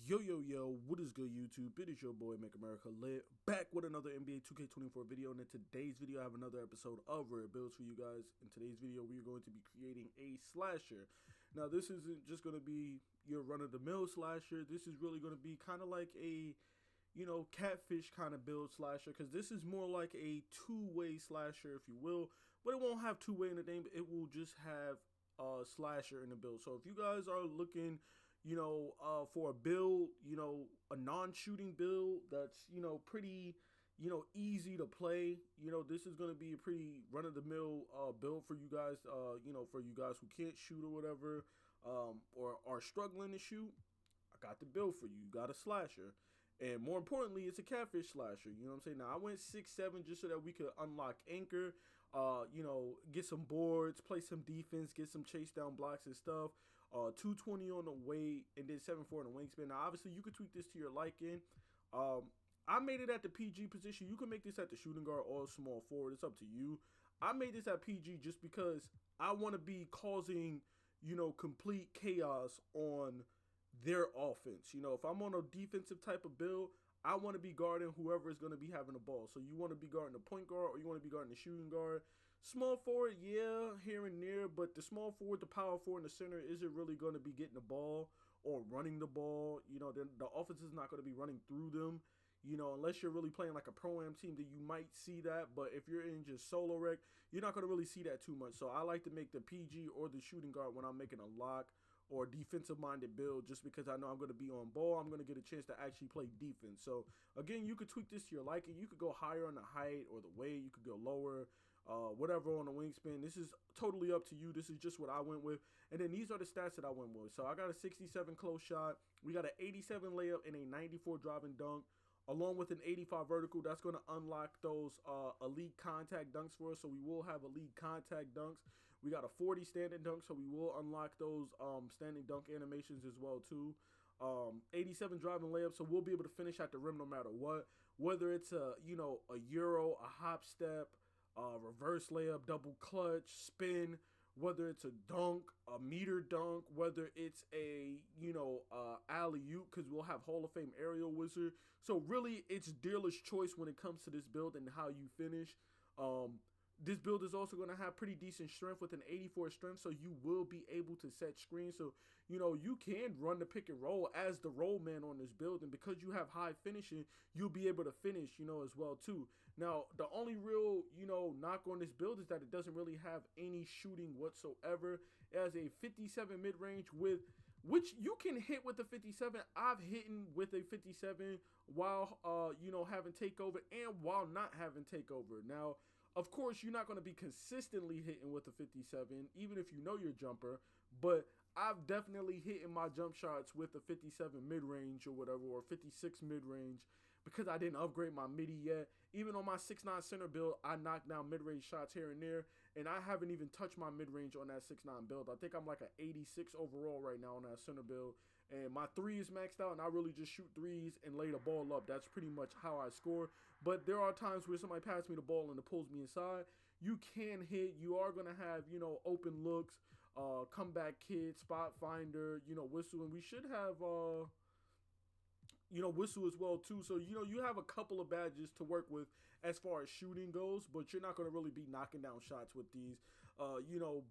Yo, what is good, YouTube? It is your boy, Make America Lit, back with another NBA 2K24 video. And in today's video, I have another episode of Rare Builds for you guys. In today's video, we are going to be creating a slasher. Now, this isn't just going to be your run-of-the-mill slasher. This is really going to be kind of like a, catfish kind of build slasher, because this is more like a two-way slasher, if you will. But it won't have two-way in the name, but it will just have a slasher in the build. So if you guys are looking for a build, a non-shooting build that's, pretty, easy to play. This is going to be a pretty run-of-the-mill build for you guys, for you guys who can't shoot or whatever, or are struggling to shoot. I got the build for you. You got a slasher. And more importantly, it's a catfish slasher. You know what I'm saying? Now, I went 6-7 just so that we could unlock anchor, get some boards, play some defense, get some chase down blocks and stuff. 220 on the weight, and then 7'4" on the wingspan. Now, obviously, you can tweak this to your liking. I made it at the PG position. You can make this at the shooting guard or small forward. It's up to you. I made this at PG just because I want to be causing, complete chaos on their offense. If I'm on a defensive type of build, I want to be guarding whoever is going to be having the ball. So you want to be guarding the point guard, or you want to be guarding the shooting guard. Small forward, yeah, here and there, but the small forward, the power forward, and the center isn't really going to be getting the ball or running the ball. The offense is not going to be running through them. Unless you're really playing like a pro-am team, that you might see that. But if you're in just solo rec, you're not going to really see that too much. So I like to make the PG or the shooting guard when I'm making a lock or defensive-minded build, just because I know I'm going to be on ball. I'm going to get a chance to actually play defense. So, again, you could tweak this to your liking. You could go higher on the height or the weight. You could go lower, whatever on the wingspan. This is totally up to you. This is just what I went with. And then these are the stats that I went with. So, I got a 67 close shot. We got an 87 layup and a 94 driving dunk, along with an 85 vertical. That's going to unlock those elite contact dunks for us. So we will have elite contact dunks. We got a 40 standing dunk, so we will unlock those standing dunk animations as well too. 87 driving layup, so we'll be able to finish at the rim no matter what. Whether it's a euro, a hop step, reverse layup, double clutch, spin, whether it's a dunk, a meter dunk, whether it's a, alley-oop, because we'll have Hall of Fame aerial wizard. So really, it's dealer's choice when it comes to this build and how you finish. This build is also going to have pretty decent strength with an 84 strength, so you will be able to set screens. So, you can run the pick and roll as the roll man on this build, and because you have high finishing, you'll be able to finish, as well too. Now, the only real, knock on this build is that it doesn't really have any shooting whatsoever. It has a 57 mid-range which you can hit with the 57. I've hit with a 57 while, having takeover and while not having takeover. Now, of course, you're not going to be consistently hitting with the 57, even if you know your jumper, but I've definitely hit my jump shots with the 57 mid-range or whatever, or 56 mid-range, because I didn't upgrade my midi yet. Even on my 6'9 center build, I knocked down mid-range shots here and there, and I haven't even touched my mid-range on that 6'9 build. I think I'm like an 86 overall right now on that center build, and my 3 is maxed out, and I really just shoot 3s and lay the ball up. That's pretty much how I score. But there are times where somebody passes me the ball and it pulls me inside. You can hit. You are going to have, open looks, comeback kid, spot finder, whistle, and we should have, whistle as well too. So, you have a couple of badges to work with as far as shooting goes, but you're not going to really be knocking down shots with these,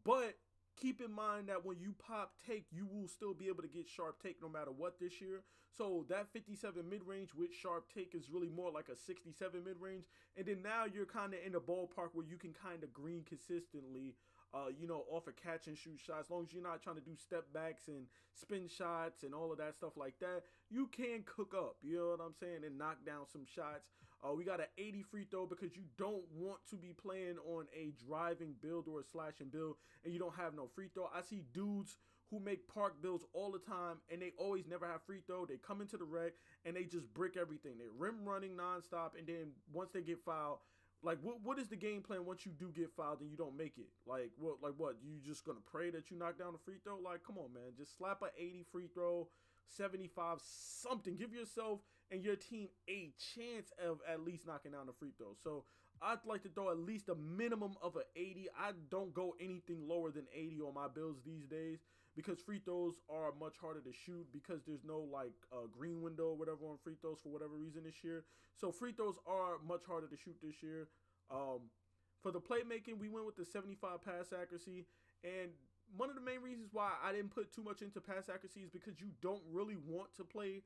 but keep in mind that when you pop take, you will still be able to get sharp take no matter what this year. So that 57 mid-range with sharp take is really more like a 67 mid-range. And then now you're kind of in the ballpark where you can kind of green consistently, off of catch and shoot shots. As long as you're not trying to do step backs and spin shots and all of that stuff like that, you can cook up, you know what I'm saying, and knock down some shots. We got an 80 free throw because you don't want to be playing on a driving build or a slashing build and you don't have no free throw. I see dudes who make park builds all the time and they always never have free throw. They come into the rec and they just brick everything. They rim running nonstop, and then once they get fouled, like, what is the game plan once you do get fouled and you don't make it? Like, what? You just going to pray that you knock down a free throw? Like, come on, man. Just slap a 80 free throw, 75, something. Give yourself and your team a chance of at least knocking down a free throw. So, I'd like to throw at least a minimum of an 80. I don't go anything lower than 80 on my builds these days because free throws are much harder to shoot because there's no like green window or whatever on free throws for whatever reason this year. So free throws are much harder to shoot this year. For the playmaking, we went with the 75 pass accuracy, and one of the main reasons why I didn't put too much into pass accuracy is because you don't really want to play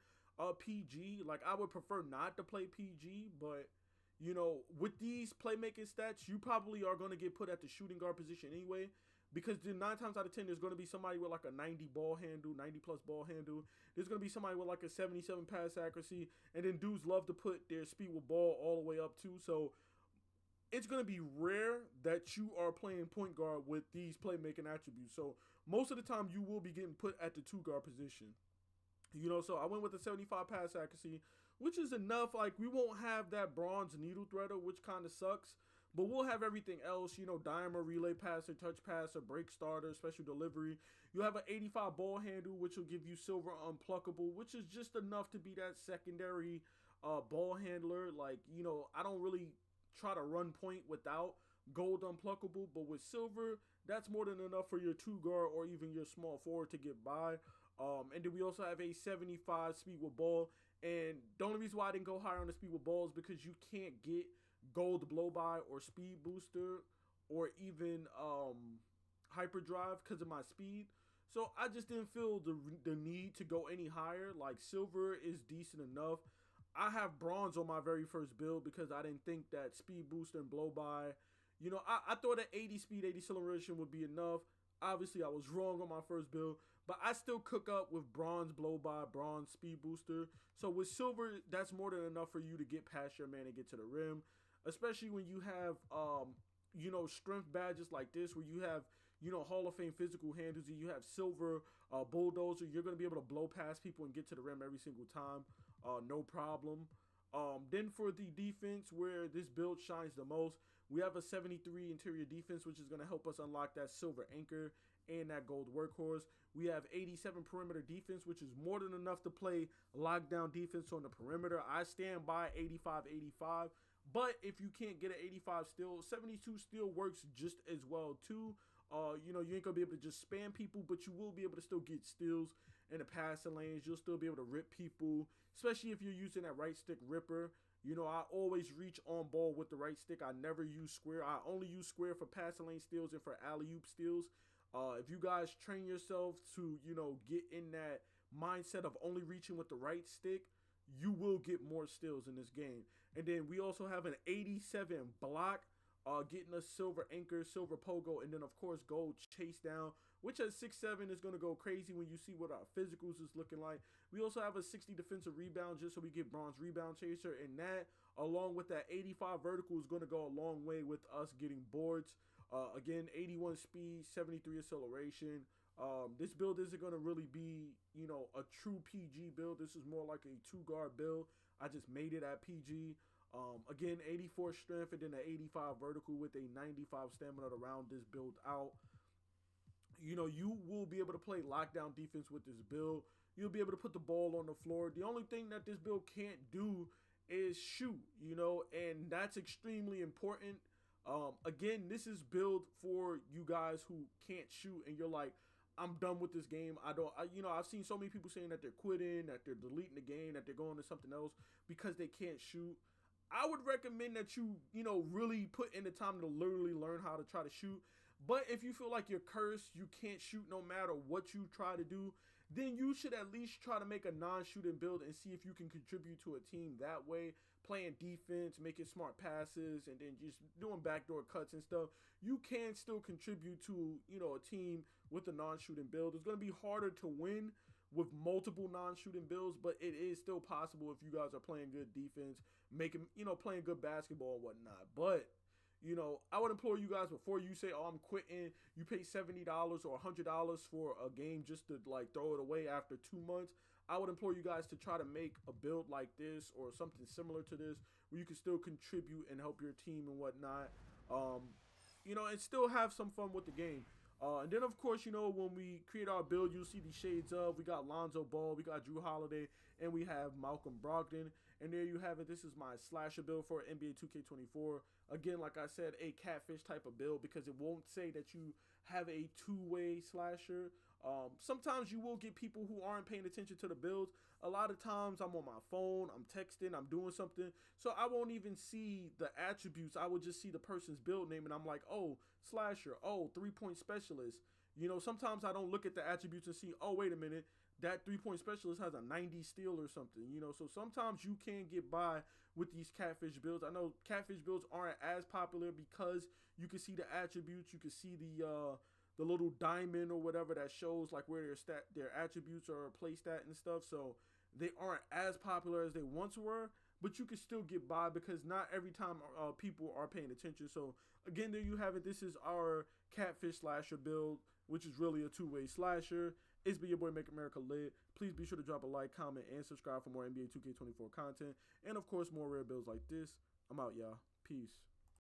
PG. Like, I would prefer not to play PG, but you know, with these playmaking stats, you probably are going to get put at the shooting guard position anyway, because 9 times out of 10, there's going to be somebody with like a 90 ball handle, 90 plus ball handle. There's going to be somebody with like a 77 pass accuracy, and then dudes love to put their speed with ball all the way up too. So it's going to be rare that you are playing point guard with these playmaking attributes. So most of the time you will be getting put at the 2 guard position. You know, so I went with the 75 pass accuracy, which is enough. Like, we won't have that bronze needle threader, which kind of sucks. But we'll have everything else, you know, dimer, relay passer, touch passer, break starter, special delivery. You'll have an 85 ball handle, which will give you silver unpluckable, which is just enough to be that secondary ball handler. Like, you know, I don't really try to run point without gold unpluckable, but with silver, that's more than enough for your 2 guard or even your small forward to get by. And then we also have a 75 speed with ball. And the only reason why I didn't go higher on the speed with ball is because you can't get gold blow by or speed booster or even hyperdrive because of my speed. So I just didn't feel the need to go any higher. Like, silver is decent enough. I have bronze on my very first build because I didn't think that speed booster and blow by, you know, I thought that 80 speed, 80 acceleration would be enough. Obviously, I was wrong on my first build, but I still cook up with bronze blow by, bronze speed booster. So with silver, that's more than enough for you to get past your man and get to the rim, especially when you have, you know, strength badges like this, where you have, you know, Hall of Fame physical handles, and you have silver bulldozer. You're going to be able to blow past people and get to the rim every single time. No problem. Then for the defense, where this build shines the most, we have a 73 interior defense, which is going to help us unlock that silver anchor and that gold workhorse. We have 87 perimeter defense, which is more than enough to play lockdown defense on the perimeter. I stand by 85-85, but if you can't get an 85 still, 72 still works just as well too. You know, you ain't gonna be able to just spam people, but you will be able to still get steals in the passing lanes. You'll still be able to rip people, especially if you're using that right stick ripper. You know, I always reach on ball with the right stick. I never use square. I only use square for passing lane steals and for alley-oop steals. If you guys train yourselves to, you know, get in that mindset of only reaching with the right stick, you will get more steals in this game. And then we also have an 87 block, getting a silver anchor, silver pogo, and then of course gold chase down, which at 6'7" is going to go crazy when you see what our physicals is looking like. We also have a 60 defensive rebound just so we get bronze rebound chaser, and that along with that 85 vertical is going to go a long way with us getting boards. Again, 81 speed, 73 acceleration. This build isn't going to really be, you know, a true PG build. This is more like a 2-guard build. I just made it at PG. Again, 84 strength and then an 85 vertical with a 95 stamina to round this build out. You know, you will be able to play lockdown defense with this build. You'll be able to put the ball on the floor. The only thing that this build can't do is shoot, you know, and that's extremely important. Again, this is built for you guys who can't shoot and you're like, I'm done with this game. You know, I've seen so many people saying that they're quitting, that they're deleting the game, that they're going to something else because they can't shoot. I would recommend that you know, really put in the time to literally learn how to try to shoot. But if you feel like you're cursed, you can't shoot no matter what you try to do, then you should at least try to make a non-shooting build and see if you can contribute to a team that way, playing defense, making smart passes, and then just doing backdoor cuts and stuff. You can still contribute to, you know, a team with a non-shooting build. It's going to be harder to win with multiple non-shooting builds, but it is still possible if you guys are playing good defense, making, you know, playing good basketball and whatnot. But, you know, I would implore you guys, before you say, oh, I'm quitting, you pay $70 or $100 for a game just to like throw it away after 2 months. I would implore you guys to try to make a build like this or something similar to this where you can still contribute and help your team and whatnot. You know, and still have some fun with the game. And then, of course, you know, when we create our build, you'll see the shades of, we got Lonzo Ball, we got Drew Holiday, and we have Malcolm Brogdon. And there you have it. This is my slasher build for NBA 2K24. Again, like I said, a catfish type of build because it won't say that you have a two-way slasher. Sometimes you will get people who aren't paying attention to the builds. A lot of times I'm on my phone, I'm texting, I'm doing something, so I won't even see the attributes. I will just see the person's build name and I'm like, oh, slasher, oh, 3-point specialist. You know, sometimes I don't look at the attributes and see, oh, wait a minute, that 3-point specialist has a 90 steal or something, you know. So sometimes you can get by with these catfish builds. I know catfish builds aren't as popular because you can see the attributes, you can see the little diamond or whatever that shows like where their attributes are placed at and stuff. So they aren't as popular as they once were, but you can still get by because not every time people are paying attention. So again, there you have it. This is our catfish slasher build, which is really a two-way slasher. It's been your boy Make America Lit. Please be sure to drop a like, comment, and subscribe for more NBA 2K24 content. And of course, more rare builds like this. I'm out, y'all. Peace.